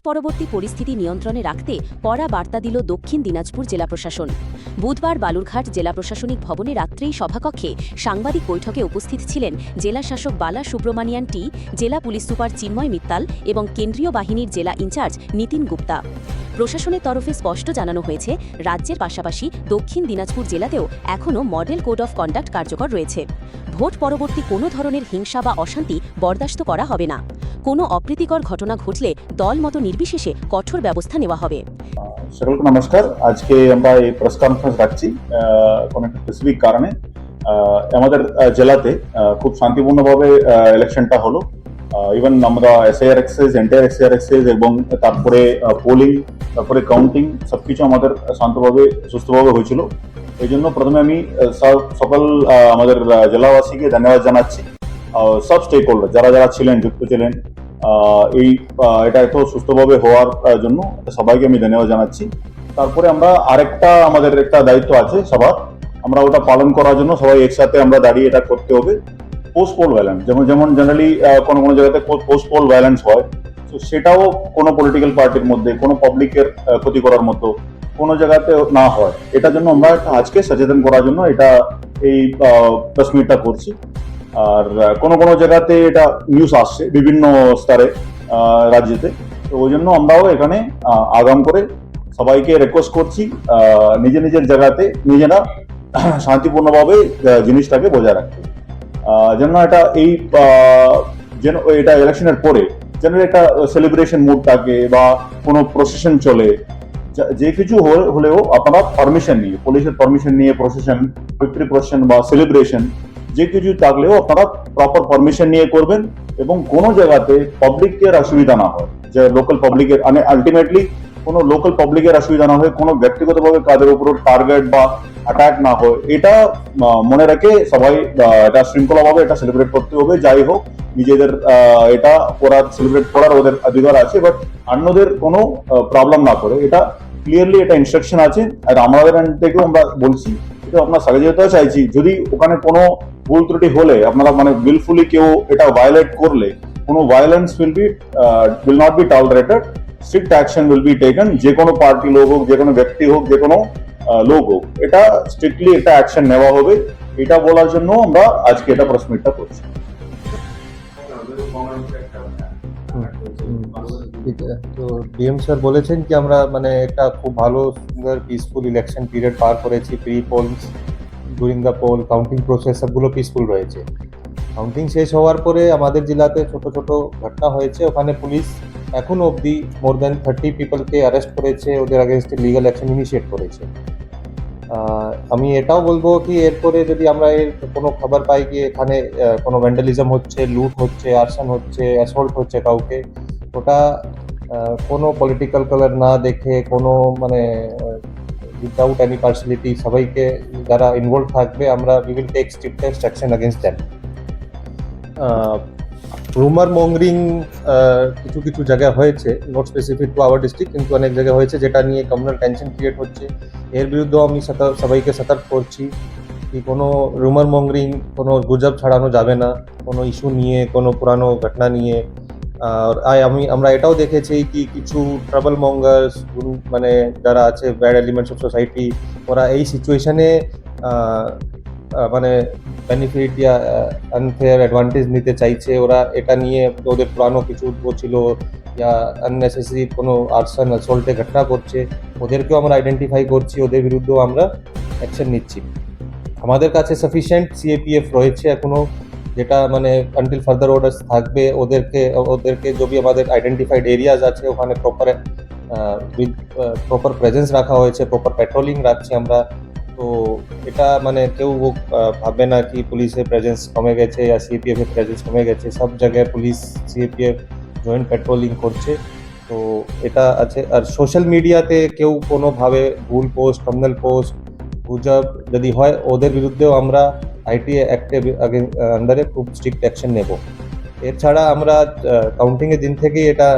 পরবর্তী পরিস্থিতি নিয়ন্ত্রণে রাখতে কড়া বার্তা দিল দক্ষিণ দিনাজপুর জেলা প্রশাসন। বুধবার বালুরঘাট জেলা প্রশাসনিক ভবনে রাত্রেই সভাকক্ষে সাংবাদিক বৈঠকে উপস্থিত ছিলেন জেলা শাসক বালা সুব্রমণিয়ান টি, জেলা পুলিশ সুপার চিন্ময় মিত্তাল এবং কেন্দ্রীয় বাহিনীর জেলা ইনচার্জ নিতিন গুপ্তা। প্রশাসনের তরফে স্পষ্ট জানানো হয়েছে, রাজ্যের পাশাপাশি দক্ষিণ দিনাজপুর জেলাতেও এখনও মডেল কোড অফ কন্ডাক্ট কার্যকর রয়েছে। ভোট পরবর্তী কোনো ধরনের হিংসা বা অশান্তি বরদাস্ত করা হবে না। কোনো অপ্রীতিকর ঘটনা ঘটলে দলমত নির্বিশেষে কঠোর ব্যবস্থা নেওয়া হবে। সকলকে নমস্কার। আজকে আমরা এই প্রেস কনফারেন্স রাখছি কোনো একটা স্পেসিফিক কারণে। আমাদের জেলাতে খুব শান্তিপূর্ণভাবে ইলেকশনটা হলো। ইভেন আমরা SIR exercise, entire SIR exercise এবং তারপরে পোলিং, তারপরে কাউন্টিং সবকিছু আমাদের শান্তভাবে সুস্থভাবে হয়েছিল। এই জন্য প্রথমে আমি সকল আমাদের জেলাবাসীকে ধন্যবাদ জানাচ্ছি। সব স্টেক হোল্ডার যারা যারা ছিলেন, যুক্ত ছিলেন এটা এত সুস্থভাবে হওয়ার জন্য সবাইকে আমি ধন্যবাদ জানাচ্ছি। তারপরে আমরা আরেকটা আমাদের একটা দায়িত্ব আছে সবার, আমরা ওটা পালন করার জন্য সবাই একসাথে আমরা দাঁড়িয়ে এটা করতে হবে। পোস্ট পোল ভায়োলেন্স যেমন জেনারেলি কোনো কোনো জায়গাতে পোস্ট পোল ভায়োলেন্স হয়, তো সেটাও কোনো পলিটিক্যাল পার্টির মধ্যে কোনো পাবলিকের ক্ষতি করার মতো কোনো জায়গাতে না হয়, এটার জন্য আমরা আজকে সচেতন করার জন্য এটা এই প্রেস মিটটা করছি। আর কোনো কোনো জায়গাতে এটা নিউজ আসছে বিভিন্ন স্তরে রাজ্যেতে, তো ওই জন্য আমরাও এখানে আগাম করে সবাইকে রিকোয়েস্ট করছি নিজের নিজের জায়গাতে নিজেরা শান্তিপূর্ণভাবে জিনিসটাকে বজায় রাখতে, যেন এটা এই যেন এটা ইলেকশনের পরে যেন একটা সেলিব্রেশন মুড থাকে বা কোনো প্রসেশন চলে, যে কিছু হলেও আপনারা পারমিশন নিয়ে, পুলিশের পারমিশন নিয়ে প্রসেশন, ভিক্টরি প্রসেশন বা সেলিব্রেশন যে কিছু থাকলেও আপনারা প্রপার পারমিশন নিয়ে করবেন এবং কোনো জায়গাতে পাবলিকের অসুবিধা না হয়, যে লোকাল পাবলিকের মানে আলটিমেটলি কোনো লোকাল পাবলিকের অসুবিধা না হয়, কোনো ব্যক্তিগতভাবে কাদের উপর টার্গেট বা অ্যাটাক না হয়, এটা মনে রেখে সবাই এটা শৃঙ্খলাভাবে এটা সেলিব্রেট করতে হবে। যাই হোক, নিজেদের এটা সেলিব্রেট করার ওদের অধিকার আছে, বাট অন্যদের কোনো প্রবলেম না করে, এটা ক্লিয়ারলি এটা ইনস্ট্রাকশন আছে। আর আমাদের থেকেও আমরা বলছি, এটা আপনার সহযোগিতা চাইছি, যদি ওখানে কোনো ভুল ত্রুটি হলে আপনারা মানে উইলফুলি কেউ এটা ভায়োলেট করলে, কোনো violence will not be tolerated, strict action will be taken। যে কোনো পার্টি লোক হোক, যে কোনো ব্যক্তি হোক, যে কোনো লোক হোক, এটা স্ট্রিক্টলি একটা অ্যাকশন নেওয়া হবে, এটা বলার জন্য আমরা আজকে এটা প্রেস মিটটা করছি। তো ডিএম স্যার বলেছেন কি আমরা মানে একটা খুব ভালো সুন্দর পিসফুল ইলেকশন পিরিয়ড পার করেছি। Pre polls, during the poll, counting process সবগুলো পিসফুল রয়েছে। কাউন্টিং শেষ হওয়ার পরে আমাদের জেলাতে ছোট ছোট ঘটনা হয়েছে, ওখানে পুলিশ এখনো অবধি মোর দ্যান 30 পিপলকে অ্যারেস্ট করেছে, ওদের আগেনস্টে লিগাল অ্যাকশন ইনিশিয়েট করেছে। আমি এটাও বলবো কি এরপরে যদি আমরা এর কোনো খবর পাই কি এখানে কোনো ভ্যান্ডালিজম হচ্ছে, লুট হচ্ছে, আর্সন হচ্ছে, অ্যাসল্ট হচ্ছে কাউকে, ওটা কোনো পলিটিক্যাল কালার না দেখে কোনো মানে উইদাউট এনি পার্সিয়ালিটি সবাইকে যারা ইনভলভ থাকবে আমরা we will take strictest action against them. Rumour mongering কিছু কিছু জায়গায় হয়েছে, not specific to our district, কিন্তু অনেক জায়গায় হয়েছে যেটা নিয়ে কমিউনাল টেনশন ক্রিয়েট হচ্ছে। এর বিরুদ্ধেও আমি সবাইকে সতর্ক করছি কি কোনো রুমার মঙ্গরিং, কোনো গুজব ছড়ানো যাবে না কোনো ইস্যু নিয়ে, কোনো পুরানো ঘটনা নিয়ে। আর আমরা এটাও দেখেছি কি কিছু ট্রাবল মঙ্গার্স মানে যারা আছে ব্যাড এলিমেন্টস অফ সোসাইটি, ওরা এই সিচুয়েশনে মানে বেনিফিট ইয়া আনফেয়ার অ্যাডভান্টেজ নিতে চাইছে। ওরা এটা নিয়ে ওদের পুরানো কিছু ছিল ইয়া আননেসেসারি কোনো আর্সন অ্যাসল্টে ঘটনা করছে, ওদেরকেও আমরা আইডেন্টিফাই করছি, ওদের বিরুদ্ধেও আমরা অ্যাকশন নিচ্ছি। আমাদের কাছে সাফিসিয়েন্ট সিএপিএফ রয়েছে এখনো, যেটা মানে আনটিল ফার্দার অর্ডার্স থাকবে ওদেরকে যদি আমাদের আইডেন্টিফাইড এরিয়াজ আছে ওখানে প্রপার প্রেজেন্স রাখা হয়েছে, প্রপার পেট্রোলিং রাখছি আমরা। তো এটা মানে কেউ ভাববে না কি পুলিশের প্রেজেন্স কমে গেছে বা সিএপিএফ এর প্রেজেন্স কমে গেছে, সব জায়গায় পুলিশ সিএপিএফ জয়েন্ট পেট্রোলিং করছে। তো এটা আছে। আর সোশ্যাল মিডিয়াতে কেউ কোনোভাবে ভুল পোস্ট, থাম্বনেল পোস্ট, গুজব যদি হয়, ওদের বিরুদ্ধেও আমরা আইটি অ্যাক্টের আন্ডারে খুব স্ট্রিক্ট অ্যাকশন নেব। এছাড়া আমরা কাউন্টিংয়ের দিন থেকেই এটা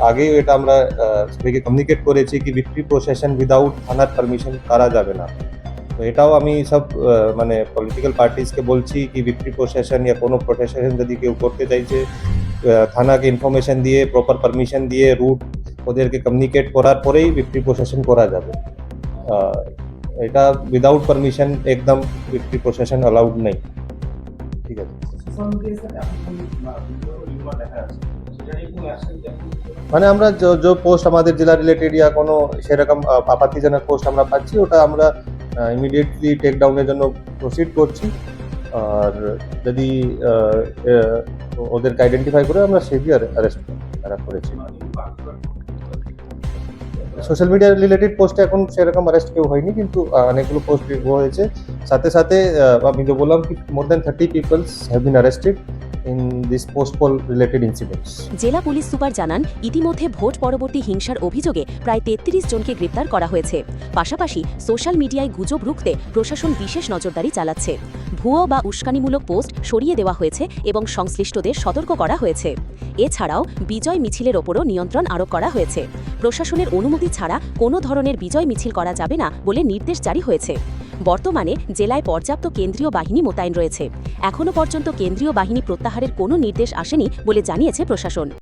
আগেও এটা আমরা সবাইকে কমিউনিকেট করেছি কি ভিক্টরি প্রসেশন উইদাউট থানার পারমিশন করা যাবে না। তো এটাও আমি সব মানে পলিটিক্যাল পার্টিসকে বলছি কি ভিক্টরি প্রসেশন या কোনো প্রসেশন যদি কেউ করতে চাইছে থানাকে ইনফরমেশন দিয়ে প্রপার পারমিশন দিয়ে রুট ওদেরকে কমিউনিকেট করার পরেই ভিক্টরি প্রসেশন করা যাবে। এটা উইদাউট পারমিশন একদম ভিক্টরি প্রসেশন অ্যালাউড নেই। ঠিক আছে, মানে আমরা যে পোস্ট আমাদের জেলা রিলেটেড या কোনো সেরকম আপত্তিজনক পোস্ট আমরা পাচ্ছি ওটা আমরা ইমিডিয়েটলি টেক ডাউনের জন্য প্রসিড করছি। আর যদি ওদেরকে আইডেন্টিফাই করে আমরা সিভিয়ার অ্যারেস্ট করেছি। সোশ্যাল মিডিয়া রিলেটেড পোস্টে এখন সেরকম অ্যারেস্ট কেউ হয়নি, কিন্তু অনেকগুলো পোস্ট হয়েছে। সাথে সাথে আমি তো বললাম কি more than 30 peoples have been arrested in this post poll related incidents. জেলা পুলিশ সুপার জানান ইতিমধ্যে ভোট পরবর্তী হিংসার অভিযোগে প্রায় 33 জনকে গ্রেপ্তার করা হয়েছে। পাশাপাশি সোশ্যাল মিডিয়ায় গুজব রুখতে প্রশাসন বিশেষ নজরদারি চালাচ্ছে। ভুয়ো বা উস্কানিমূলক পোস্ট সরিয়ে দেওয়া হয়েছে এবং সংশ্লিষ্টদের সতর্ক করা হয়েছে। এছাড়াও বিজয় মিছিলের ওপরও নিয়ন্ত্রণ আরোপ করা হয়েছে। প্রশাসনের অনুমতি ছাড়া কোনো ধরনের বিজয় মিছিল করা যাবে না বলে নির্দেশ জারি হয়েছে। বর্তমানে জেলায় পর্যাপ্ত কেন্দ্রীয় বাহিনী মোতায়েন রয়েছে। এখনও পর্যন্ত কেন্দ্রীয় বাহিনী প্রত্যাহারের কোনো নির্দেশ আসেনি বলে জানিয়েছে প্রশাসন।